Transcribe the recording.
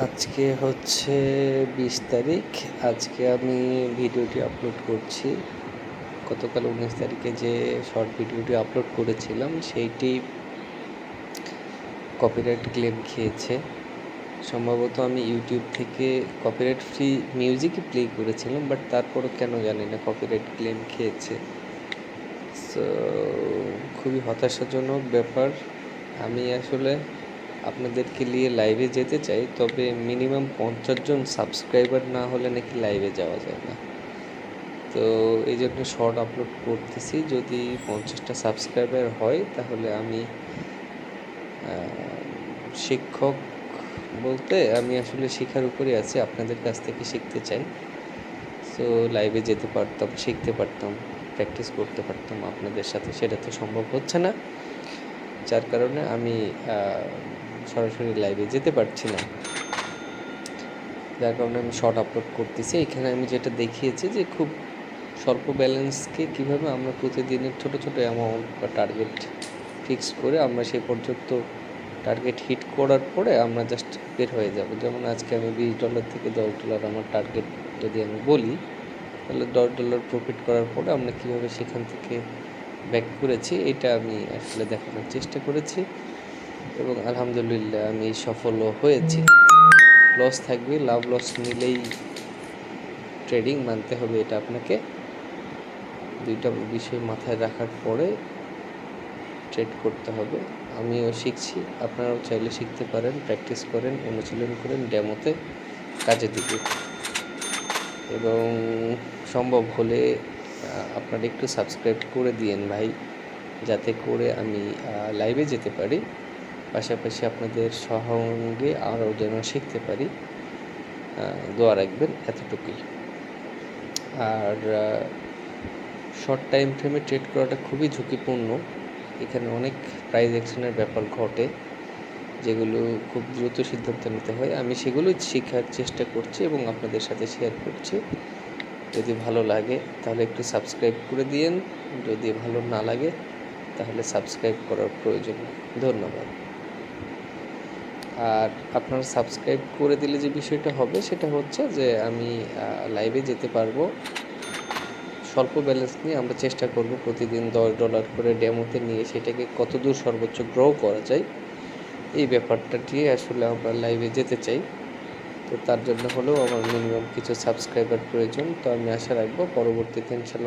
আজকে হচ্ছে 20 তারিখ। আজকে আমি ভিডিওটি আপলোড করছি। গতকাল 19 তারিখে যে শর্ট ভিডিওটি আপলোড করেছিলাম সেইটি কপিরাইট ক্লেম খেয়েছে। সম্ভবত আমি ইউটিউব থেকে কপিরাইট ফ্রি মিউজিকই প্লে করেছিলাম, বাট তারপরও কেন জানি না কপিরাইট ক্লেম খেয়েছে। সো খুবই হতাশাজনক ব্যাপার। আমি আসলে আপনাদেরকে নিয়ে লাইভে যেতে চাই, তবে মিনিমাম 50 জন সাবস্ক্রাইবার না হলে নাকি লাইভে যাওয়া যায় না। তো এই জন্য শর্ট আপলোড করতেছি। যদি 50টা সাবস্ক্রাইবার হয় তাহলে আমি শিক্ষক বলতে আমি আসলে শেখার উপরে আছি, আপনাদের কাছ থেকে শিখতে চাই। সো লাইভে যেতে পারতাম, শিখতে পারতাম, প্র্যাকটিস করতে পারতাম আপনাদের সাথে। সেটা তো সম্ভব হচ্ছে না, যার কারণে আমি সরাসরি লাইভে যেতে পারছি না। যার কারণে আমি শর্ট আপলোড করতেছি। এখানে আমি যেটা দেখিয়েছি যে খুব স্বল্প ব্যালেন্সকে কীভাবে আমরা প্রতিদিনের ছোটো ছোটো অ্যামাউন্ট বা টার্গেট ফিক্স করে আমরা সেই পর্যন্ত টার্গেট হিট করার পরে আমরা জাস্ট বের হয়ে যাব। যেমন আজকে আমি $20 থেকে $10 আমার টার্গেট যদি আমি বলি, তাহলে $10 প্রফিট করার পরে আমরা কীভাবে সেখান থেকে ব্যাক করেছি এটা আমি আসলে দেখানোর চেষ্টা করেছি, এবং আলহামদুলিল্লাহ আমি সফলও হয়েছি। লস থাকবে, লাভ লস নিলেই ট্রেডিং মানতে হবে, এটা আপনাকে দুইটা বিষয় মাথায় রাখার পরে ট্রেড করতে হবে। আমিও শিখছি, আপনারাও চাইলে শিখতে পারেন, প্র্যাকটিস করেন, অনুশীলন করেন, ডেমোতে কাজে দিবে। এবং সম্ভব হলে আপনারা একটু সাবস্ক্রাইব করে দিয়েন ভাই, যাতে করে আমি লাইভে যেতে পারি, পাশাপাশি আপনাদের সঙ্গে আরও যেন শিখতে পারি। দোয়া রাখবেন, এতটুকুই। আর শর্ট টাইম ফ্রেমে ট্রেড করাটা খুবই ঝুঁকিপূর্ণ। এখানে অনেক প্রাইস অ্যাকশনের ব্যাপার ঘটে, যেগুলো খুব দ্রুত সিদ্ধান্ত নিতে হয়। আমি সেগুলোই শেখার চেষ্টা করছি এবং আপনাদের সাথে শেয়ার করছি। যদি ভালো লাগে তাহলে একটু সাবস্ক্রাইব করে দিয়েন, যদি ভালো না লাগে তাহলে সাবস্ক্রাইব করার প্রয়োজন নেই। ধন্যবাদ। আর আপনারা সাবস্ক্রাইব করে দিলে যে বিষয়টা হবে সেটা হচ্ছে যে আমি লাইভে যেতে পারবো। স্বল্প ব্যালেন্স নিয়ে আমরা চেষ্টা করব প্রতিদিন $10 করে ডেমোতে নিয়ে সেটাকে কতদূর সর্বোচ্চ গ্রো করা যায়, এই ব্যাপারটা নিয়ে আসলে আমরা লাইভে যেতে চাই। তো তার জন্য হলেও আমার মিনিমাম কিছু সাবস্ক্রাইবার প্রয়োজন। তো আমি আশা রাখবো পরবর্তীতে ইনশাল্লাহ